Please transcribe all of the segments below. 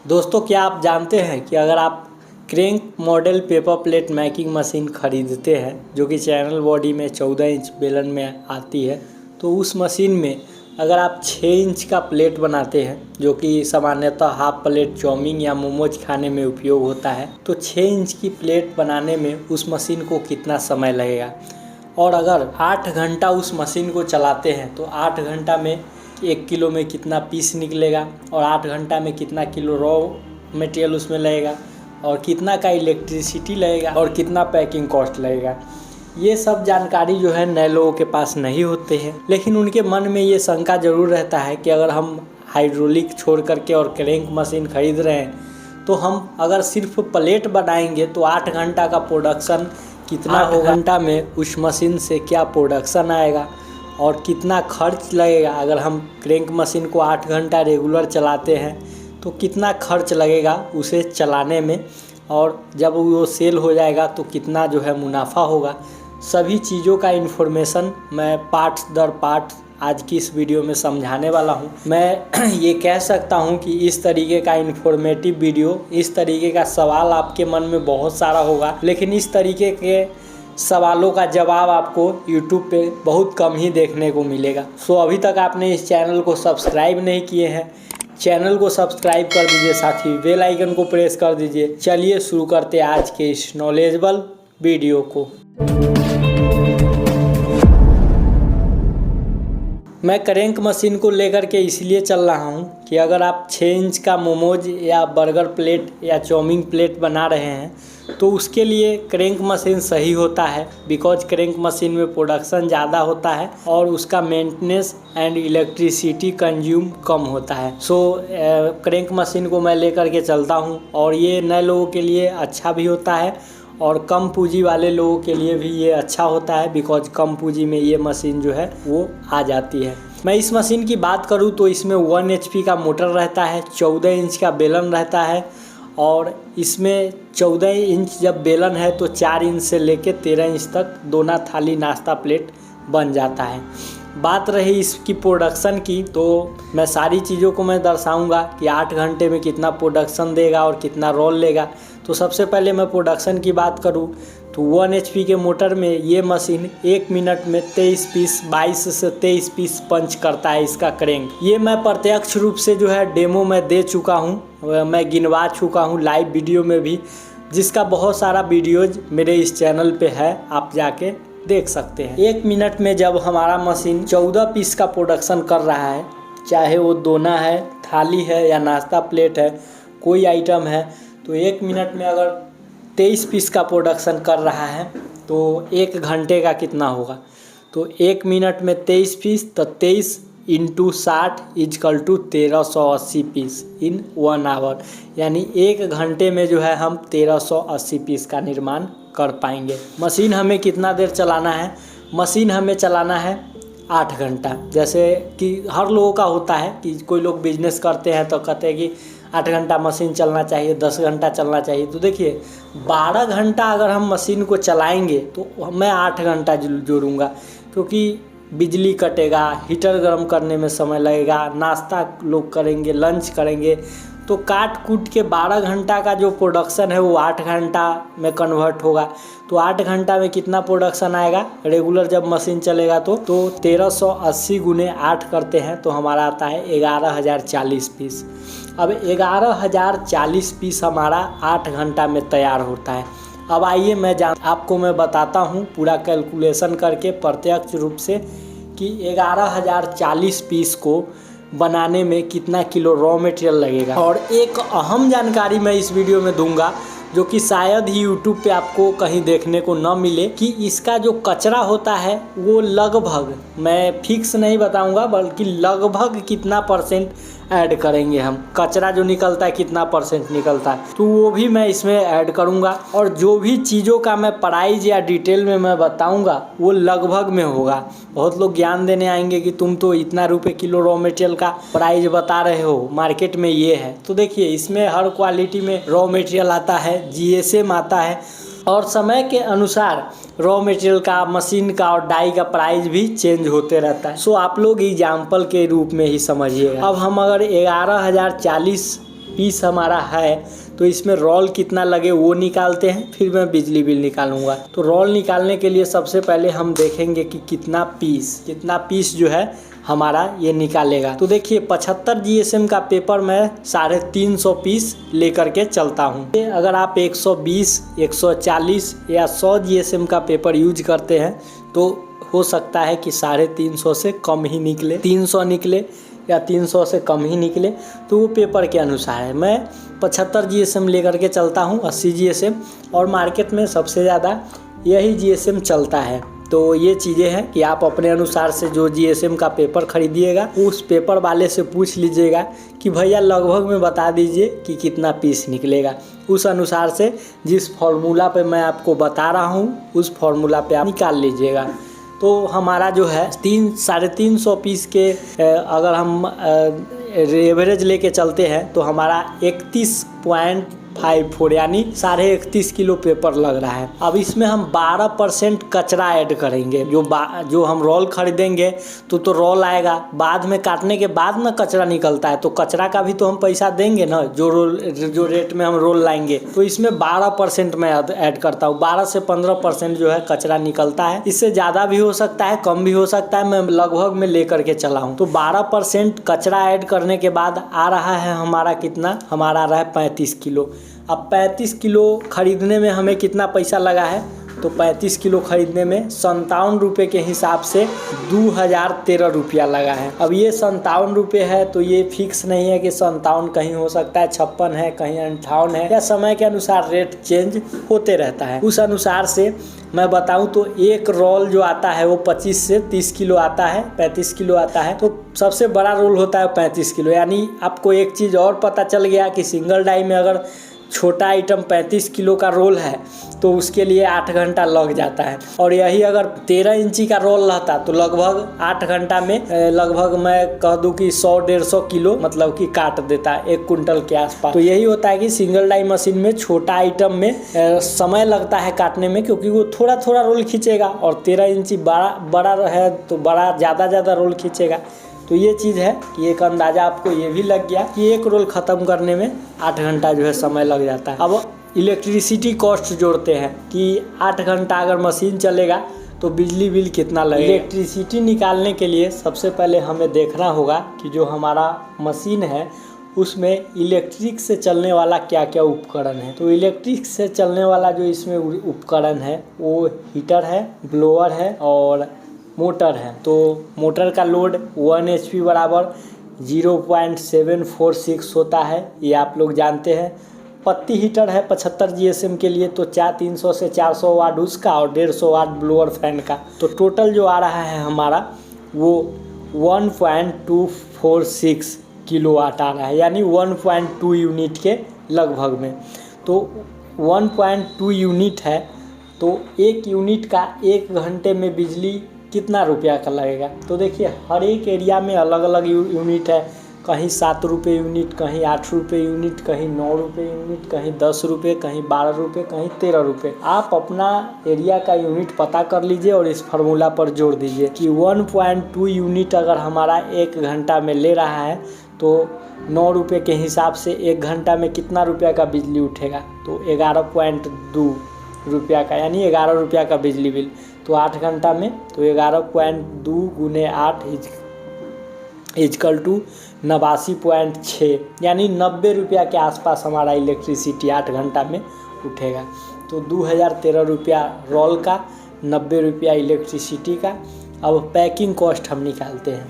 दोस्तों, क्या आप जानते हैं कि अगर आप crank model paper plate making machine खरीदते हैं जो कि चैनल बॉडी में 14 इंच बेलन में आती है, तो उस मशीन में अगर आप 6 इंच का प्लेट बनाते हैं जो कि सामान्यतः हाफ प्लेट चाउमीन या मोमोज खाने में उपयोग होता है, तो 6 इंच की प्लेट बनाने में उस मशीन को कितना समय लगेगा। और अगर 8 घंटा उस मशीन को चलाते हैं तो 8 घंटा में 1 किलो में कितना पीस निकलेगा और 8 घंटा में कितना किलो रॉ मटेरियल उसमें लगेगा और कितना का इलेक्ट्रिसिटी लगेगा और कितना पैकिंग कॉस्ट लगेगा। ये सब जानकारी जो है नए लोगों के पास नहीं होते हैं, लेकिन उनके मन में ये शंका जरूर रहता है कि अगर हम हाइड्रोलिक छोड़ करके और क्रैंक मशीन खरीद रहे हैं तो हम अगर सिर्फ प्लेट बनाएंगे तो 8 घंटा का प्रोडक्शन कितना होगा, घंटा में उस मशीन से क्या प्रोडक्शन आएगा और कितना खर्च लगेगा। अगर हम क्रैंक मशीन को 8 घंटा रेगुलर चलाते हैं तो कितना खर्च लगेगा उसे चलाने में, और जब वो सेल हो जाएगा तो कितना जो है मुनाफा होगा। सभी चीज़ों का इन्फॉर्मेशन मैं पार्ट दर पार्ट आज की इस वीडियो में समझाने वाला हूँ। मैं ये कह सकता हूँ कि इस तरीके का इन्फॉर्मेटिव वीडियो, इस तरीके का सवाल आपके मन में बहुत सारा होगा, लेकिन इस तरीके के सवालों का जवाब आपको YouTube पे बहुत कम ही देखने को मिलेगा। सो अभी तक आपने इस चैनल को सब्सक्राइब नहीं किए हैं, चैनल को सब्सक्राइब कर दीजिए, साथ ही बेल आइकन को प्रेस कर दीजिए। चलिए शुरू करते हैं आज के इस नॉलेजेबल वीडियो को। मैं क्रैंक मशीन को लेकर के इसलिए चल रहा हूँ कि अगर आप 6 इंच का मोमोज या बर्गर प्लेट या चाउमीन प्लेट बना रहे हैं तो उसके लिए क्रैंक मशीन सही होता है, बिकॉज क्रैंक मशीन में प्रोडक्शन ज़्यादा होता है और उसका मेंटेनेंस एंड इलेक्ट्रिसिटी कंज्यूम कम होता है। सो क्रैंक मशीन को मैं लेकर के चलता हूँ और ये नए लोगों के लिए अच्छा भी होता है और कम पूंजी वाले लोगों के लिए भी ये अच्छा होता है, बिकॉज कम पूंजी में ये मशीन जो है वो आ जाती है। मैं इस मशीन की बात करूँ तो इसमें 1 HP का मोटर रहता है, 14 इंच का बेलन रहता है और इसमें 14 इंच जब बेलन है तो 4 इंच से लेके 13 इंच तक दोना थाली नाश्ता प्लेट बन जाता है। बात रही इसकी प्रोडक्शन की, तो मैं सारी चीज़ों को मैं दर्शाऊंगा कि 8 घंटे में कितना प्रोडक्शन देगा और कितना रोल लेगा। तो सबसे पहले मैं प्रोडक्शन की बात करूं तो 1 HP के मोटर में ये मशीन 1 मिनट में 23 पीस 22 से 23 पीस पंच करता है इसका क्रैंक। ये मैं प्रत्यक्ष रूप से जो है डेमो में दे चुका हूँ, मैं गिनवा चुका हूँ लाइव वीडियो में भी, जिसका बहुत सारा वीडियोज मेरे इस चैनल पे है, आप जाके देख सकते हैं। 1 मिनट में जब हमारा मशीन 14 पीस का प्रोडक्शन कर रहा है, चाहे वो दोना है, थाली है या नाश्ता प्लेट है, कोई आइटम है, तो 1 मिनट में अगर 23 पीस का प्रोडक्शन कर रहा है तो 1 घंटे का कितना होगा। तो 1 मिनट में 23 पीस, तो 23 × 60 is equal to 1380 piece in 1 hour, यानी 1 घंटे में जो है हम 1380 पीस का निर्माण कर पाएंगे। मशीन हमें कितना देर चलाना है? मशीन हमें चलाना है 8 घंटा। जैसे कि हर लोगों का होता है कि कोई लोग बिजनेस करते हैं तो कहते हैं कि 8 घंटा मशीन चलना चाहिए, 10 घंटा चलना चाहिए। तो देखिए 12 घंटा अगर हम मशीन को चलाएंगे तो मैं 8 घंटा जोड़ूंगा, क्योंकि बिजली कटेगा, हीटर गर्म करने में समय लगेगा, नाश्ता लोग करेंगे, लंच करेंगे, तो काट कूट के 12 घंटा का जो प्रोडक्शन है वो 8 घंटा में कन्वर्ट होगा। तो 8 घंटा में कितना प्रोडक्शन आएगा रेगुलर जब मशीन चलेगा तो 1380 × 8 करते हैं तो हमारा आता है 11,040 पीस। अब 11,040 पीस हमारा 8 घंटा में तैयार होता है। अब आइए आपको मैं बताता हूँ पूरा कैलकुलेशन करके प्रत्यक्ष रूप से कि 11,040 पीस को बनाने में कितना किलो रॉ मटेरियल लगेगा। और एक अहम जानकारी मैं इस वीडियो में दूंगा जो कि शायद ही YouTube पे आपको कहीं देखने को न मिले, कि इसका जो कचरा होता है वो लगभग, मैं फिक्स नहीं बताऊंगा, बल्कि लगभग कितना % ऐड करेंगे हम, कचरा जो निकलता है कितना % निकलता है, तो वो भी मैं इसमें ऐड करूंगा। और जो भी चीज़ों का मैं प्राइस या डिटेल में मैं बताऊंगा वो लगभग में होगा। बहुत लोग ज्ञान देने आएंगे कि तुम तो इतना रुपए किलो रॉ मटेरियल का प्राइस बता रहे हो, मार्केट में ये है। तो देखिए इसमें हर क्वालिटी में रॉ मटेरियल आता है, GSM आता है और समय के अनुसार रॉ मटेरियल का, मशीन का और डाई का प्राइस भी चेंज होते रहता है। सो आप लोग एग्जाम्पल के रूप में ही समझिएगा। अब हम अगर 11,040 पीस हमारा है तो इसमें रोल कितना लगे वो निकालते हैं, फिर मैं बिजली बिल निकालूंगा। तो रोल निकालने के लिए सबसे पहले हम देखेंगे कि कितना पीस जो है हमारा ये निकालेगा। तो देखिए 75 GSM का पेपर मैं 350 पीस लेकर के चलता हूँ। अगर आप 120, 140 या 100 GSM का पेपर यूज करते हैं तो हो सकता है कि 350 से कम ही निकले, 300 निकले या 300 से कम ही निकले, तो वो पेपर के अनुसार है। मैं 75 GSM लेकर के चलता हूँ, 80 GSM, और मार्केट में सबसे ज़्यादा यही GSM चलता है। तो ये चीज़ें हैं कि आप अपने अनुसार से जो GSM का पेपर खरीदिएगा उस पेपर वाले से पूछ लीजिएगा कि भैया लगभग में बता दीजिए कि कितना पीस निकलेगा। उस अनुसार से जिस फार्मूला पे मैं आपको बता रहा हूँ उस फार्मूला पे आप निकाल लीजिएगा। तो हमारा जो है 350 पीस के अगर हम एवरेज लेके चलते हैं तो हमारा 31.54 यानी 31.5 किलो पेपर लग रहा है। अब इसमें हम 12% कचरा ऐड करेंगे। जो हम रोल खरीदेंगे तो रोल आएगा, बाद में काटने के बाद ना कचरा निकलता है, तो कचरा का भी तो हम पैसा देंगे ना, जो रेट में हम रोल लाएंगे। तो इसमें 12% मैं ऐड करता हूँ। 12 से 15% जो है कचरा निकलता है। इससे ज़्यादा भी हो सकता है, कम भी हो सकता है, मैं लगभग में लेकर के चला हूँ। तो 12% कचरा ऐड करने के बाद आ रहा है हमारा कितना, हमारा आ रहा है 35 किलो। अब 35 किलो खरीदने में हमें कितना पैसा लगा है, तो 35 किलो खरीदने में 57 रुपये के हिसाब से 2013 रुपया लगा है। अब ये 57 रुपये है तो ये फिक्स नहीं है कि 57, कहीं हो सकता है 56 है, कहीं 58 है, या समय के अनुसार रेट चेंज होते रहता है। उस अनुसार से मैं बताऊं तो एक रोल जो आता है वो 25 से 30 किलो आता है, 35 किलो आता है। तो सबसे बड़ा रोल होता है 35 किलो। यानी आपको एक चीज़ और पता चल गया कि सिंगल डाई में अगर छोटा आइटम 35 किलो का रोल है तो उसके लिए 8 घंटा लग जाता है, और यही अगर 13 इंची का रोल रहता तो लगभग 8 घंटा में लगभग मैं कह दूं कि 100-150 किलो मतलब कि काट देता है, 1 कुंटल के आसपास। तो यही होता है कि सिंगल डाई मशीन में छोटा आइटम में समय लगता है काटने में, क्योंकि वो थोड़ा थोड़ा रोल खींचेगा, और 13 इंची बड़ा है तो बड़ा ज़्यादा रोल खींचेगा। तो ये चीज़ है कि एक अंदाज़ा आपको ये भी लग गया कि एक रोल ख़त्म करने में 8 घंटा जो है समय लग जाता है। अब इलेक्ट्रिसिटी कॉस्ट जोड़ते हैं कि 8 घंटा अगर मशीन चलेगा तो बिजली बिल कितना लगेगा। इलेक्ट्रिसिटी निकालने के लिए सबसे पहले हमें देखना होगा कि जो हमारा मशीन है उसमें इलेक्ट्रिक से चलने वाला क्या क्या उपकरण है। तो इलेक्ट्रिक से चलने वाला जो इसमें उपकरण है वो हीटर है, ब्लोअर है और मोटर है। तो मोटर का लोड 1 HP बराबर 0.746 होता है, ये आप लोग जानते हैं। पत्ती हीटर है 75 GSM के लिए, तो 300 से 400 वाट उसका और 150 वाट ब्लोअर फैन का। तो टोटल जो आ रहा है हमारा वो 1.246 किलोवाट आ रहा है, यानी 1.2 यूनिट के लगभग में। तो 1.2 यूनिट है तो 1 यूनिट का 1 घंटे में बिजली कितना रुपया का लगेगा। तो देखिए हर एक एरिया में अलग अलग यूनिट है, कहीं 7 रुपये यूनिट, कहीं 8 रुपये यूनिट, कहीं 9 रुपये यूनिट, कहीं 10 रुपये, कहीं 12 रुपये, कहीं 13 रुपये। आप अपना एरिया का यूनिट पता कर लीजिए और इस फार्मूला पर जोड़ दीजिए कि 1.2 यूनिट अगर हमारा 1 घंटा में ले रहा है तो 9 रुपये के हिसाब से 1 घंटा में कितना रुपया का बिजली उठेगा, तो 11.2 रुपया का, यानी 11 रुपया का बिजली बिल। तो 8 घंटा में तो 11.2 गुने 8 इजकल टू 89.6, यानी 90 रुपया के आसपास हमारा इलेक्ट्रिसिटी 8 घंटा में उठेगा। तो 2013 रुपया रोल का, 90 रुपया इलेक्ट्रिसिटी का। अब पैकिंग कॉस्ट हम निकालते हैं।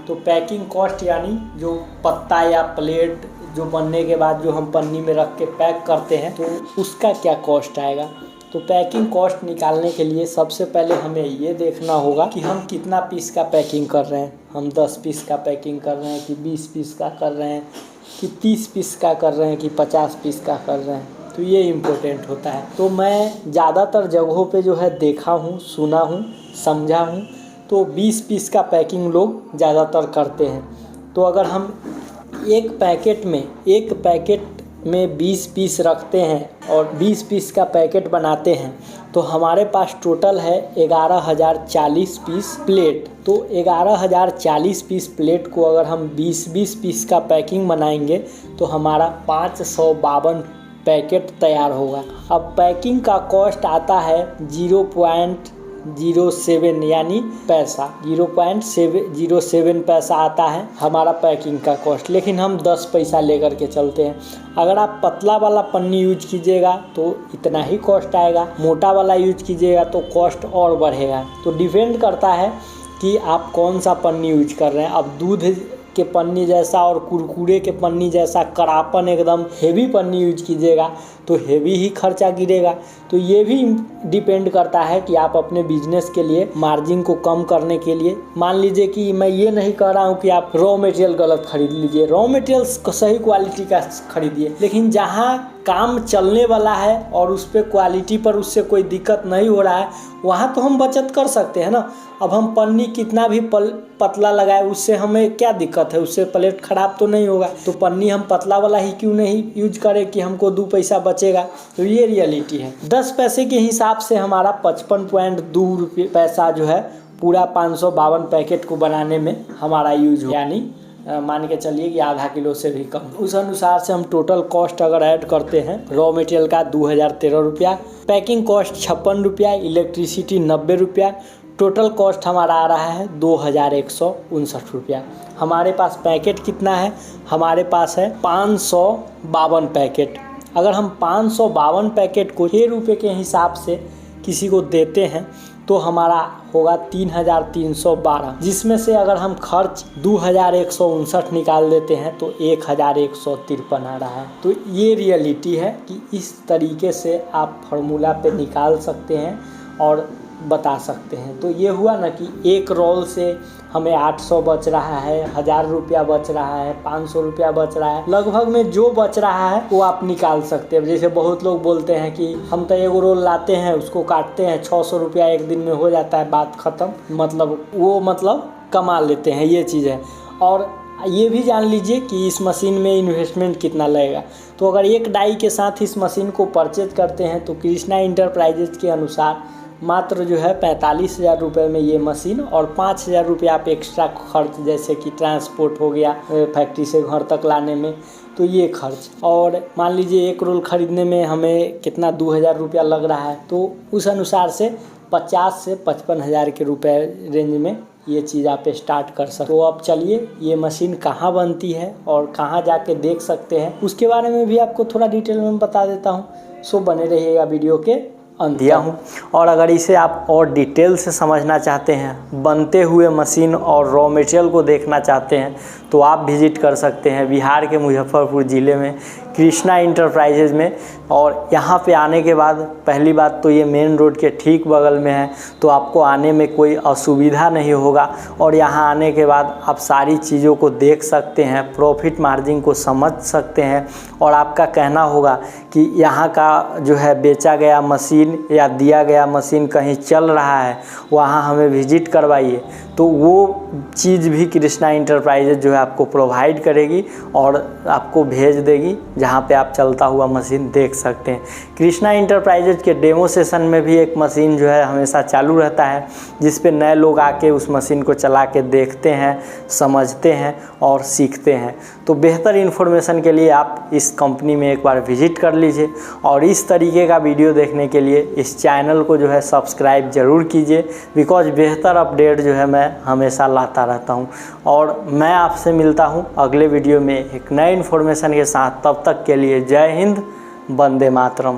तो पैकिंग कॉस्ट यानी जो पत्ता या प्लेट जो बनने के बाद जो हम पन्नी में रख के पैक करते हैं तो उसका क्या कॉस्ट आएगा। तो पैकिंग कॉस्ट निकालने के लिए सबसे पहले हमें ये देखना होगा कि हम कितना पीस का पैकिंग कर रहे हैं। हम 10 पीस का पैकिंग कर रहे हैं कि 20 पीस का कर रहे हैं कि 30 पीस का कर रहे हैं कि 50 पीस का कर रहे हैं, तो ये इम्पोर्टेंट होता है। तो मैं ज़्यादातर जगहों पे जो है देखा हूँ, सुना हूँ, समझा हूँ, तो 20 पीस का पैकिंग लोग ज़्यादातर करते हैं। तो अगर हम एक पैकेट में 20 पीस रखते हैं और 20 पीस का पैकेट बनाते हैं तो हमारे पास टोटल है 11,040 पीस प्लेट। तो 11,040 पीस प्लेट को अगर हम 20-20 पीस का पैकिंग बनाएंगे तो हमारा 552 पैकेट तैयार होगा। अब पैकिंग का कॉस्ट आता है 0.07 यानी पैसा, 0.07 पैसा आता है हमारा पैकिंग का कॉस्ट, लेकिन हम 10 पैसा लेकर के चलते हैं। अगर आप पतला वाला पन्नी यूज कीजिएगा तो इतना ही कॉस्ट आएगा, मोटा वाला यूज कीजिएगा तो कॉस्ट और बढ़ेगा। तो डिपेंड करता है कि आप कौन सा पन्नी यूज कर रहे हैं। अब दूध के पन्नी जैसा और कुरकुरे के पन्नी जैसा करापन एकदम हेवी पन्नी यूज कीजिएगा तो हेवी ही खर्चा गिरेगा। तो ये भी डिपेंड करता है कि आप अपने बिजनेस के लिए मार्जिन को कम करने के लिए, मान लीजिए कि मैं ये नहीं कह रहा हूँ कि आप रॉ मटेरियल गलत खरीद लीजिए, रॉ मटेरियल्स सही क्वालिटी का खरीदिए, लेकिन जहाँ काम चलने वाला है और उस पर क्वालिटी पर उससे कोई दिक्कत नहीं हो रहा है वहाँ तो हम बचत कर सकते हैं ना। अब हम पन्नी कितना भी पतला लगाए उससे हमें क्या दिक्कत है, उससे प्लेट खराब तो नहीं होगा। तो पन्नी हम पतला वाला ही क्यों नहीं यूज करें कि हमको 2 पैसा बचेगा। तो ये रियलिटी है। 10 पैसे के हिसाब से हमारा 55.2 पैसा जो है पूरा 552 पैकेट को बनाने में हमारा यूज हो, यानी मान के चलिए कि आधा किलो से भी कम। उस अनुसार से हम टोटल कॉस्ट अगर ऐड करते हैं, रॉ मटेरियल का 2013 रुपया, पैकिंग कॉस्ट 56 रुपया, इलेक्ट्रिसिटी 90 रुपया, टोटल कॉस्ट हमारा आ रहा है 2159 रुपया। हमारे पास पैकेट कितना है, हमारे पास है 552 पैकेट। अगर हम 552 पैकेट को 6 रुपये के हिसाब से किसी को देते हैं तो हमारा होगा 3,312, जिसमें से अगर हम खर्च 2,159 निकाल देते हैं तो 1,153 आ रहा है। तो ये रियलिटी है कि इस तरीके से आप फार्मूला पे निकाल सकते हैं और बता सकते हैं। तो ये हुआ ना कि एक रोल से हमें 800 बच रहा है, 1000 रुपया बच रहा है, 500 रुपया बच रहा है, लगभग में जो बच रहा है वो आप निकाल सकते हैं। जैसे बहुत लोग बोलते हैं कि हम तो एक रोल लाते हैं उसको काटते हैं 600 रुपया एक दिन में हो जाता है, बात ख़त्म, मतलब कमा लेते हैं, ये चीज़ है। और ये भी जान लीजिए कि इस मशीन में इन्वेस्टमेंट कितना लगेगा। तो अगर एक डाई के साथ इस मशीन को परचेज करते हैं तो कृष्णा इंटरप्राइजेज के अनुसार मात्र जो है 45,000 रुपये में ये मशीन और 5,000 रुपये आप एक्स्ट्रा खर्च जैसे कि ट्रांसपोर्ट हो गया फैक्ट्री से घर तक लाने में, तो ये खर्च, और मान लीजिए एक रोल ख़रीदने में हमें कितना 2,000 रुपया लग रहा है, तो उस अनुसार से 50 से 55,000 के रुपए रेंज में ये चीज़ आप स्टार्ट कर सकते। तो अब चलिए ये मशीन कहाँ बनती है और कहाँ जाके देख सकते हैं उसके बारे में भी आपको थोड़ा डिटेल में बता देता हूँ। सो बने रहिएगा वीडियो के अंत दिया हूँ। और अगर इसे आप और डिटेल से समझना चाहते हैं, बनते हुए मशीन और रॉ मटेरियल को देखना चाहते हैं, तो आप विज़िट कर सकते हैं बिहार के मुजफ्फरपुर ज़िले में कृष्णा इंटरप्राइजेज में। और यहाँ पे आने के बाद पहली बात तो ये मेन रोड के ठीक बगल में है, तो आपको आने में कोई असुविधा नहीं होगा। और यहाँ आने के बाद आप सारी चीज़ों को देख सकते हैं, प्रॉफिट मार्जिन को समझ सकते हैं, और आपका कहना होगा कि यहाँ का जो है बेचा गया मशीन या दिया गया मशीन कहीं चल रहा है, वहाँ हमें विज़िट करवाइए। तो वो चीज़ भी कृष्णा इंटरप्राइजेज जो है आपको प्रोवाइड करेगी और आपको भेज देगी जहाँ पे आप चलता हुआ मशीन देख सकते हैं। कृष्णा इंटरप्राइजेज के डेमो सेशन में भी एक मशीन जो है हमेशा चालू रहता है, जिस पे नए लोग आके उस मशीन को चला के देखते हैं, समझते हैं और सीखते हैं। तो बेहतर इन्फॉर्मेशन के लिए आप इस कंपनी में एक बार विज़िट कर लीजिए, और इस तरीके का वीडियो देखने के लिए इस चैनल को जो है सब्सक्राइब ज़रूर कीजिए, बिकॉज बेहतर अपडेट जो है मैं हमेशा लाता रहता हूं। और मैं आपसे मिलता हूं अगले वीडियो में एक नए इन्फॉर्मेशन के साथ। तब तक के लिए जय हिंद, वंदे मातरम।